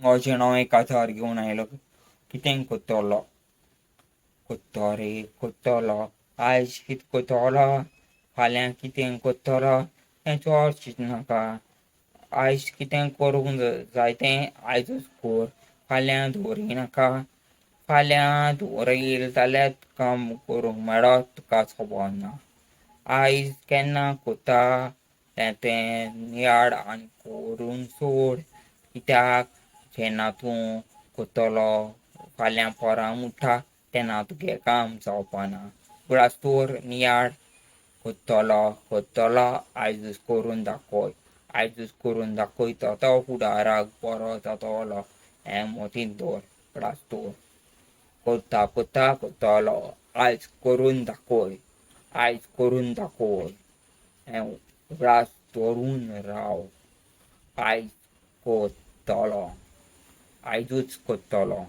अशें हांव एक काजार घेवन आयलो. कितें कोत्तोलो कोत्तो रे कोत्तोलो. आयज कितें कोत्तोलो, फाल्यां कितें कोत्तोलो हें चोड चिंतनाका. आयज कितें करूंक जाय तें आयजूच कोर. फाल्यां दवरिनाका. फाल्यां दवरील जाल्यार काम करूंक मेळत तुका खबर ना. आयज केन्ना कोत्ता तें याड आनी करून सोड. कित्याक जेन्ना तूं कोत्तोलो फाल्यां पोरां उठ्ठा तेन्ना तुगे काम जावपाना. म्हणल्यार तोर नियाळ कोत्तोलो आयजूच करून दाखय. आयजूच करून दाखयता तो फुडाराक बरो जातलो हें मतींत दवर. म्हणल्यार तोर कोत्ता कोत्ता कोत्तोलो. आयज करून दाखय. आयज करून दाखय हें उगडास धरून राव. आयज कोत्तोलो. आयजूच कोत्तोलो.